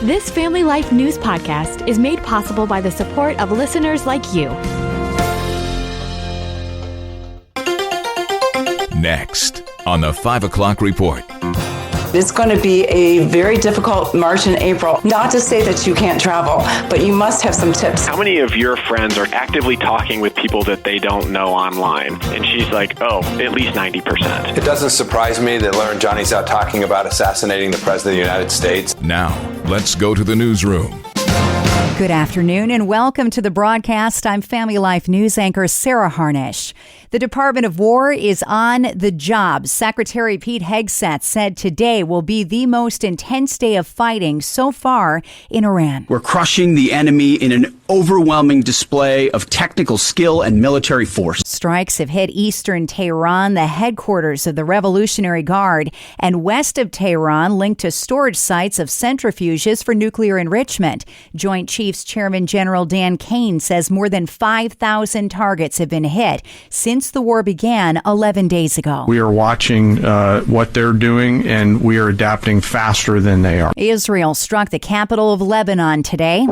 This Family Life News podcast is made possible by the support of listeners like you. Next on the 5 o'clock report. It's going to be a very difficult March and April. Not to say that you can't travel, but you must have some tips. How many of your friends are actively talking with people that they don't know online? And she's like, oh, at least 90%. It doesn't surprise me that Larry and Johnny's out talking about assassinating the President of the United States. Now, let's go to the newsroom. Good afternoon and welcome to the broadcast. I'm Family Life News anchor Sarah Harnish. The Department of War is on the job. Secretary Pete Hegseth said today will be the most intense day of fighting so far in Iran. We're crushing the enemy in an overwhelming display of technical skill and military force. Strikes have hit eastern Tehran, the headquarters of the Revolutionary Guard, and west of Tehran, linked to storage sites of centrifuges for nuclear enrichment. Joint Chiefs Chairman General Dan Kane says more than 5,000 targets have been hit since the war began 11 days ago. We are watching what they're doing, and we are adapting faster than they are. Israel struck the capital of Lebanon today.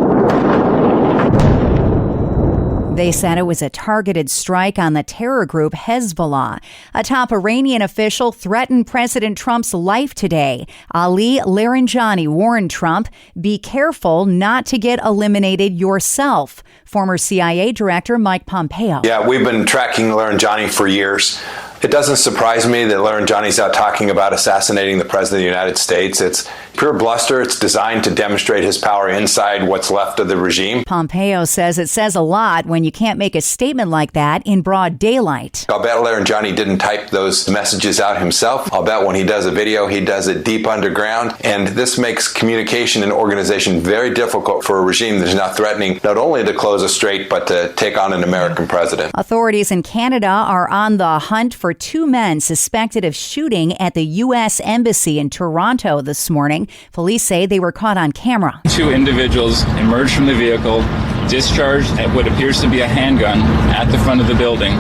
They said it was a targeted strike on the terror group Hezbollah. A top Iranian official threatened President Trump's life today. Ali Laranjani warned Trump, be careful not to get eliminated yourself. Former CIA Director Mike Pompeo. Yeah, we've been tracking Laranjani for years. It doesn't surprise me that Laranjani's out talking about assassinating the President of the United States. It's pure bluster. It's designed to demonstrate his power inside what's left of the regime. Pompeo says it says a lot when you can't make a statement like that in broad daylight. I'll bet Laranjani didn't type those messages out himself. I'll bet when he does a video, he does it deep underground. And this makes communication and organization very difficult for a regime that is now threatening not only to close a strait, but to take on an American president. Authorities in Canada are on the hunt for two men suspected of shooting at the U.S. Embassy in Toronto this morning. Police say they were caught on camera. Two individuals emerged from the vehicle, discharged at what appears to be a handgun at the front of the building,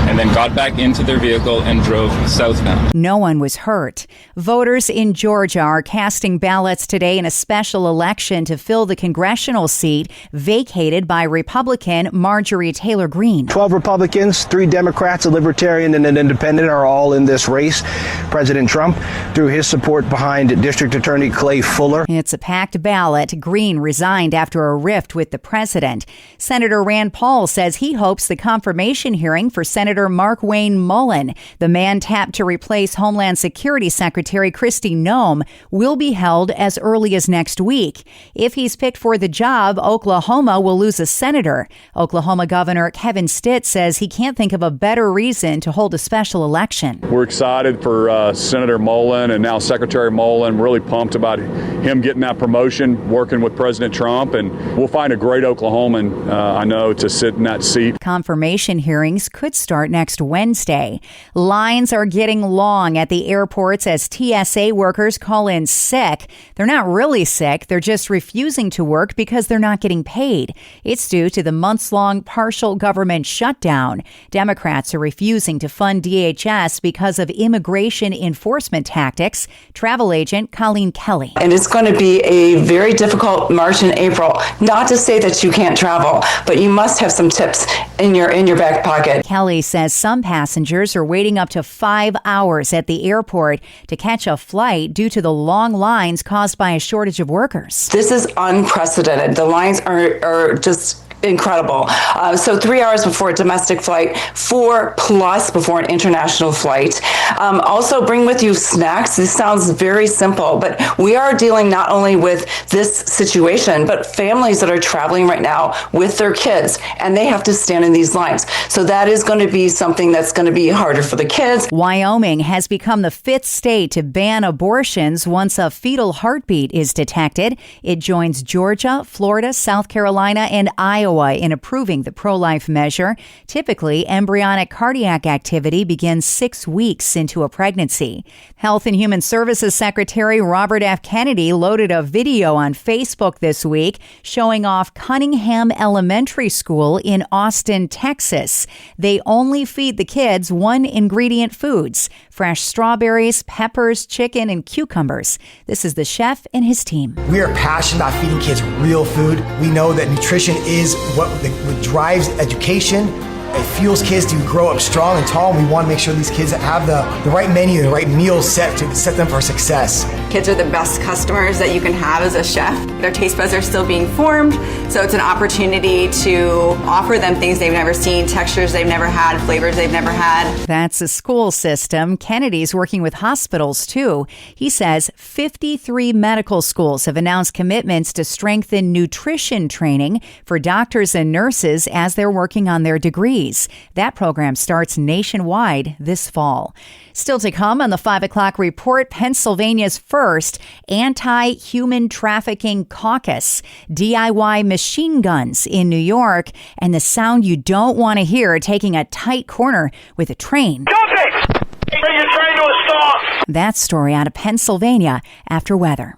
and then got back into their vehicle and drove southbound. No one was hurt. Voters in Georgia are casting ballots today in a special election to fill the congressional seat vacated by Republican Marjorie Taylor Greene. 12 Republicans, 3 Democrats, a Libertarian, and an Independent are all in this race. President Trump threw his support behind District Attorney Clay Fuller. It's a packed ballot. Greene resigned after a rift with the president. Senator Rand Paul says he hopes the confirmation hearing for Senator Mark Wayne Mullen, the man tapped to replace Homeland Security Secretary Kristi Noem, will be held as early as next week. If he's picked for the job, Oklahoma will lose a senator. Oklahoma Governor Kevin Stitt says he can't think of a better reason to hold a special election. We're excited for Senator Mullen and now Secretary Mullen. Really pumped about him getting that promotion, working with President Trump, and we'll find a great Oklahoman, I know, to sit in that seat. Confirmation hearings could start next Wednesday. Lines are getting long at the airports as TSA workers call in sick. They're not really sick. They're just refusing to work because they're not getting paid. It's due to the months-long partial government shutdown. Democrats are refusing to fund DHS because of immigration enforcement tactics. Travel agent Colleen Kelly. And it's going to be a very difficult March and April. Not to say that you can't travel, but you must have some tips in your back pocket. Kelly says some passengers are waiting up to 5 hours at the airport to catch a flight due to the long lines caused by a shortage of workers. This is unprecedented. The lines are just incredible. So 3 hours before a domestic flight, 4+ before an international flight. Also bring with you snacks. This sounds very simple, but we are dealing not only with this situation, but families that are traveling right now with their kids, and they have to stand in these lines. So that is going to be something that's going to be harder for the kids. Wyoming has become the 5th state to ban abortions once a fetal heartbeat is detected. It joins Georgia, Florida, South Carolina, and Iowa Iowa in approving the pro-life measure. Typically, embryonic cardiac activity begins 6 weeks into a pregnancy. Health and Human Services Secretary Robert F. Kennedy loaded a video on Facebook this week showing off Cunningham Elementary School in Austin, Texas. They only feed the kids one-ingredient foods: fresh strawberries, peppers, chicken, and cucumbers. This is the chef and his team. We are passionate about feeding kids real food. We know that nutrition is what drives education. It fuels kids to grow up strong and tall, and we want to make sure these kids have the right menu, the right meals set to set them for success. Kids are the best customers that you can have as a chef. Their taste buds are still being formed, so it's an opportunity to offer them things they've never seen, textures they've never had, flavors they've never had. That's a school system. Kennedy's working with hospitals, too. He says 53 medical schools have announced commitments to strengthen nutrition training for doctors and nurses as they're working on their degrees. That program starts nationwide this fall. Still to come on the 5 o'clock report, Pennsylvania's first anti-human trafficking caucus, DIY machine guns in New York, and the sound you don't want to hear taking a tight corner with a train. That story out of Pennsylvania after weather.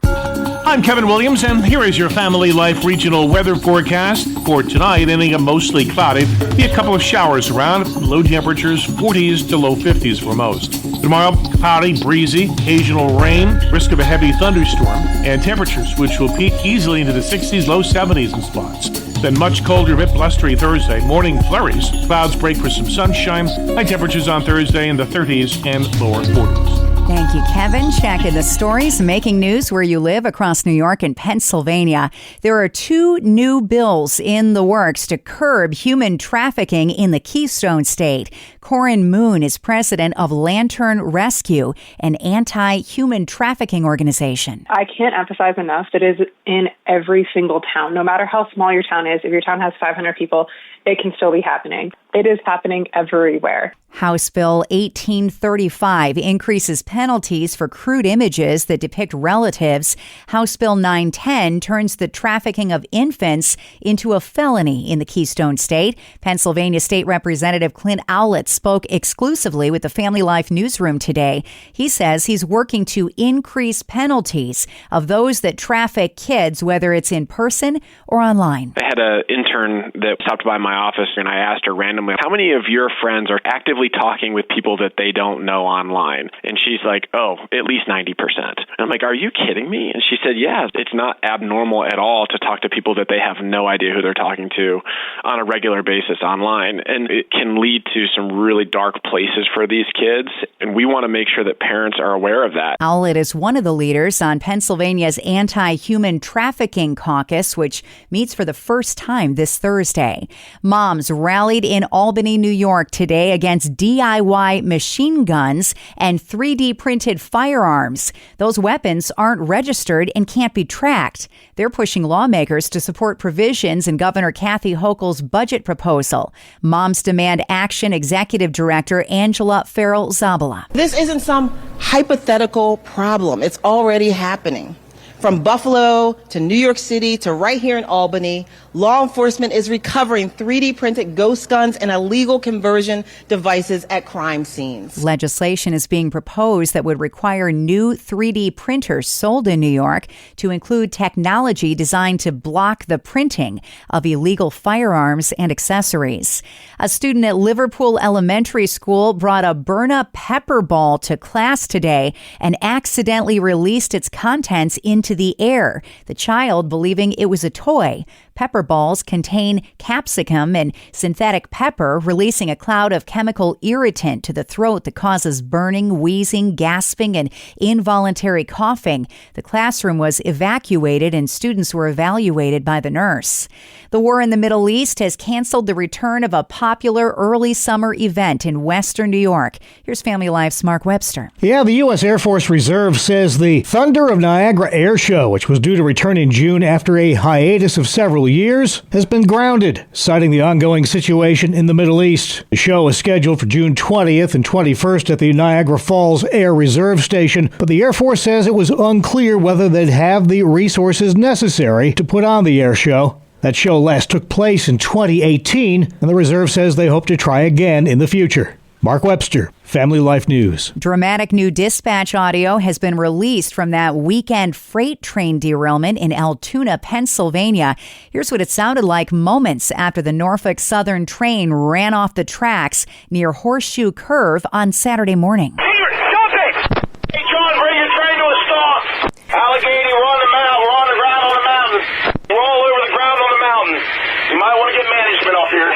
I'm Kevin Williams, and here is your Family Life regional weather forecast for tonight. Ending up mostly cloudy. Be a couple of showers around. Low temperatures 40s to low 50s for most. Tomorrow, cloudy, breezy, occasional rain, risk of a heavy thunderstorm, and temperatures which will peak easily into the 60s, low 70s in spots. Then much colder, bit blustery Thursday. Morning flurries. Clouds break for some sunshine. High temperatures on Thursday in the 30s and lower 40s. Thank you, Kevin. Checking the stories making news where you live across New York and Pennsylvania. There are 2 new bills in the works to curb human trafficking in the Keystone State. Corin Moon is president of Lantern Rescue, an anti-human trafficking organization. I can't emphasize enough that it is in every single town. No matter how small your town is, if your town has 500 people, it can still be happening. It is happening everywhere. House Bill 1835 increases penalties for crude images that depict relatives. House Bill 910 turns the trafficking of infants into a felony in the Keystone State. Pennsylvania State Representative Clint Owlett spoke exclusively with the Family Life newsroom today. He says he's working to increase penalties of those that traffic kids, whether it's in person or online. I had an intern that stopped by my office, and I asked her randomly, how many of your friends are actively talking with people that they don't know online? And she's like, oh, at least 90%. And I'm like, are you kidding me? And she said, yeah, it's not abnormal at all to talk to people that they have no idea who they're talking to on a regular basis online. And it can lead to some really dark places for these kids. And we want to make sure that parents are aware of that. Owlett is one of the leaders on Pennsylvania's Anti-Human Trafficking Caucus, which meets for the first time this Thursday. Moms rallied in Albany, New York today against DIY machine guns and 3D printed firearms. Those weapons aren't registered and can't be tracked. They're pushing lawmakers to support provisions in Governor Kathy Hochul's budget proposal. Moms demand action. Executive Director Angela Farrell-Zabala. This isn't some hypothetical problem. It's already happening. From Buffalo to New York City to right here in Albany, law enforcement is recovering 3D printed ghost guns and illegal conversion devices at crime scenes. Legislation is being proposed that would require new 3D printers sold in New York to include technology designed to block the printing of illegal firearms and accessories. A student at Liverpool Elementary School brought a burn-up pepper ball to class today and accidentally released its contents into the air, the child believing it was a toy. Pepper balls contain capsicum and synthetic pepper, releasing a cloud of chemical irritant to the throat that causes burning, wheezing, gasping, and involuntary coughing. The classroom was evacuated and students were evaluated by the nurse. The war in the Middle East has canceled the return of a popular early summer event in western New York. Here's Family Life's Mark Webster. Yeah, the U.S. Air Force Reserve says the Thunder of Niagara Air Show, which was due to return in June after a hiatus of several years, has been grounded, citing the ongoing situation in the Middle East. The show is scheduled for June 20th and 21st at the Niagara Falls Air Reserve Station, but the Air Force says it was unclear whether they'd have the resources necessary to put on the air show. That show last took place in 2018, and the reserve says they hope to try again in the future. Mark Webster, Family Life News. Dramatic new dispatch audio has been released from that weekend freight train derailment in Altoona, Pennsylvania. Here's what it sounded like moments after the Norfolk Southern train ran off the tracks near Horseshoe Curve on Saturday morning. Stop it! Hey, John, bring your train to a stop. Allegheny, we're on the mountain. We're on the ground on the mountain. We're all over the ground on the mountain. You might want to get management up here.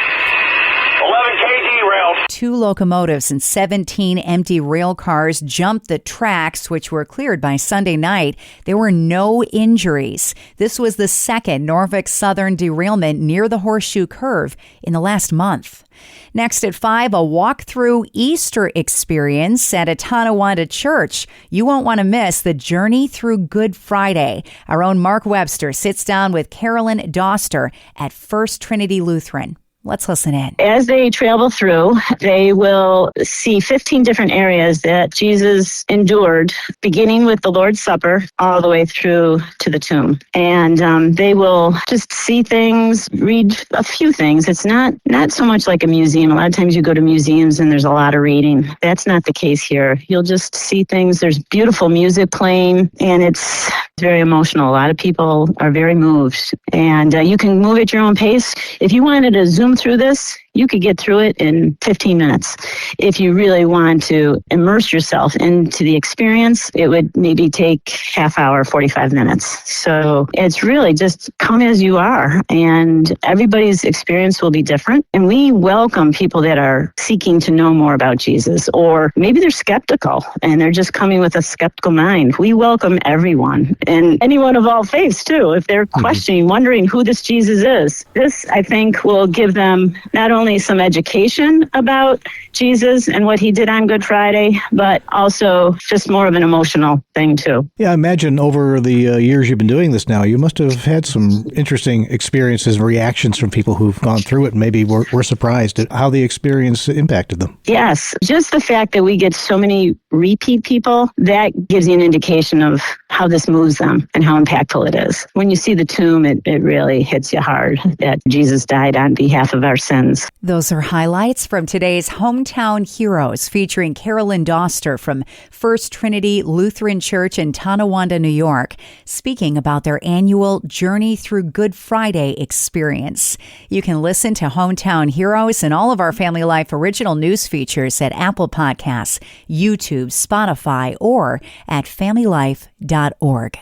11K derailed. 2 locomotives and 17 empty rail cars jumped the tracks, which were cleared by Sunday night. There were no injuries. This was the second Norfolk Southern derailment near the Horseshoe Curve in the last month. Next at 5, a walk-through Easter experience at a Tonawanda church. You won't want to miss the journey through Good Friday. Our own Mark Webster sits down with Carolyn Doster at First Trinity Lutheran. Let's listen in. As they travel through, they will see 15 different areas that Jesus endured, beginning with the Lord's Supper all the way through to the tomb. And they will just see things, read a few things. It's not so much like a museum. A lot of times you go to museums and there's a lot of reading. That's not the case here. You'll just see things. There's beautiful music playing, and it's very emotional. A lot of people are very moved. And you can move at your own pace. If you wanted to zoom through this, you could get through it in 15 minutes. If you really want to immerse yourself into the experience, it would maybe take half hour, 45 minutes. So it's really just come as you are, and everybody's experience will be different. And we welcome people that are seeking to know more about Jesus, or maybe they're skeptical and they're just coming with a skeptical mind. We welcome everyone, and anyone of all faiths too, if they're questioning, wondering who this Jesus is. This, I think, will give them not only some education about Jesus and what he did on Good Friday, but also just more of an emotional thing too. Yeah, I imagine over the years you've been doing this now, you must have had some interesting experiences and reactions from people who've gone through it and maybe were surprised at how the experience impacted them. Yes, just the fact that we get so many repeat people, that gives you an indication of how this moves them and how impactful it is. When you see the tomb, it really hits you hard that Jesus died on behalf of our sins. Those are highlights from today's Hometown Heroes, featuring Carolyn Doster from First Trinity Lutheran Church in Tonawanda, New York, speaking about their annual Journey Through Good Friday experience. You can listen to Hometown Heroes and all of our Family Life original news features at Apple Podcasts, YouTube, Spotify, or at familylife.org.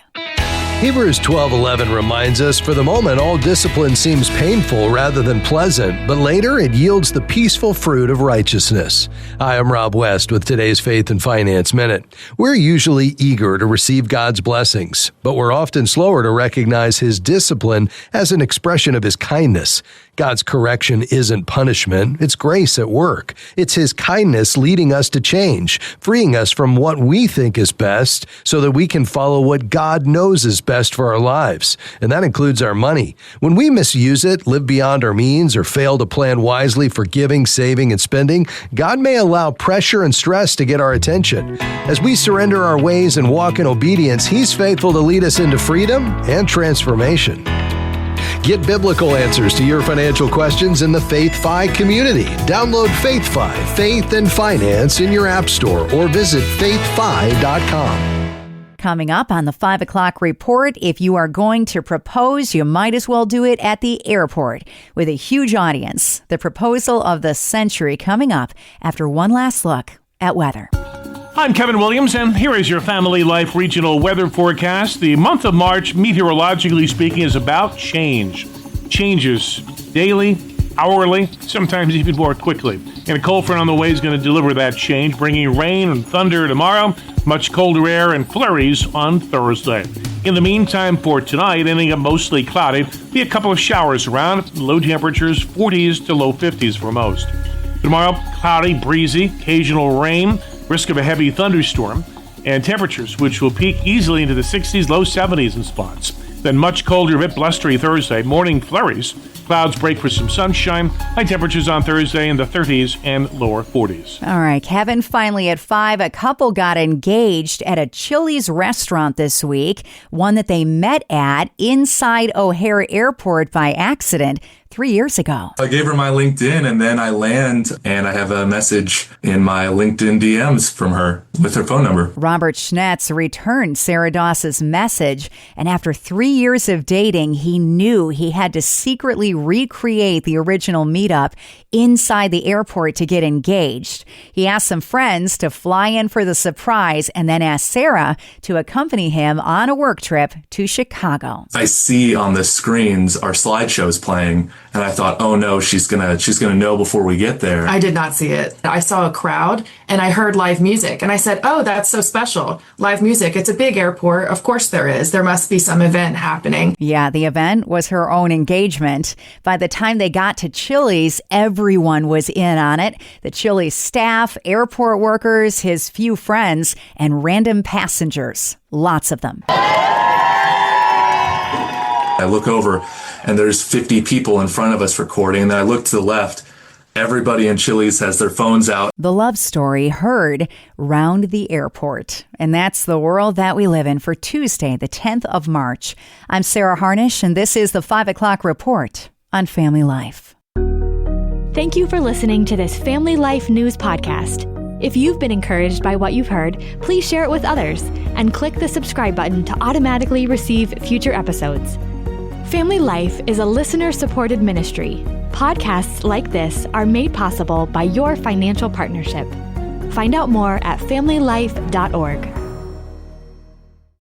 Hebrews 12:11 reminds us, for the moment all discipline seems painful rather than pleasant, but later it yields the peaceful fruit of righteousness. Hi, I'm Rob West with today's Faith and Finance Minute. We're usually eager to receive God's blessings, but we're often slower to recognize His discipline as an expression of His kindness. God's correction isn't punishment, it's grace at work. It's His kindness leading us to change, freeing us from what we think is best so that we can follow what God knows is best for our lives. And that includes our money. When we misuse it, live beyond our means, or fail to plan wisely for giving, saving, and spending, God may allow pressure and stress to get our attention. As we surrender our ways and walk in obedience, He's faithful to lead us into freedom and transformation. Get biblical answers to your financial questions in the Faith Fi community. Download Faith Fi, Faith and Finance in your app store or visit faithfi.com. Coming up on the 5 o'clock report, if you are going to propose, you might as well do it at the airport with a huge audience. The proposal of the century coming up after one last look at weather. I'm Kevin Williams, and here is your Family Life regional weather forecast. The month of March, meteorologically speaking, is about change. Changes daily, hourly, sometimes even more quickly. And a cold front on the way is going to deliver that change, bringing rain and thunder tomorrow, much colder air and flurries on Thursday. In the meantime, for tonight, ending up mostly cloudy, be a couple of showers around, low temperatures 40s to low 50s for most. Tomorrow, cloudy, breezy, occasional rain, risk of a heavy thunderstorm, and temperatures which will peak easily into the 60s, low 70s in spots. Then much colder, a bit blustery Thursday, morning flurries, Clouds break for some sunshine. High temperatures on Thursday in the 30s and lower 40s. All right, Kevin, finally at 5, a couple got engaged at a Chili's restaurant this week, one that they met at inside O'Hare Airport by accident 3 years ago. I gave her my LinkedIn, and then I land and I have a message in my LinkedIn DMs from her with her phone number. Robert Schnetz returned Sarah Doss's message, and after 3 years of dating, he knew he had to secretly recreate the original meetup inside the airport to get engaged. He asked some friends to fly in for the surprise and then asked Sarah to accompany him on a work trip to Chicago. I see on the screens our slideshows playing, and I thought, oh no, she's gonna know before we get there. I did not see it. I saw a crowd and I heard live music, and I said, oh, that's so special. Live music. It's a big airport. Of course there is. There must be some event happening. Yeah, the event was her own engagement. By the time they got to Chili's, everyone was in on it. The Chili's staff, airport workers, his few friends, and random passengers. Lots of them. I look over and there's 50 people in front of us recording. And then I look to the left. Everybody in Chili's has their phones out. The love story heard round the airport. And that's the world that we live in for Tuesday, the 10th of March. I'm Sarah Harnish, and this is the 5 o'clock report on Family Life. Thank you for listening to this Family Life News podcast. If you've been encouraged by what you've heard, please share it with others and click the subscribe button to automatically receive future episodes. Family Life is a listener-supported ministry. Podcasts like this are made possible by your financial partnership. Find out more at familylife.org.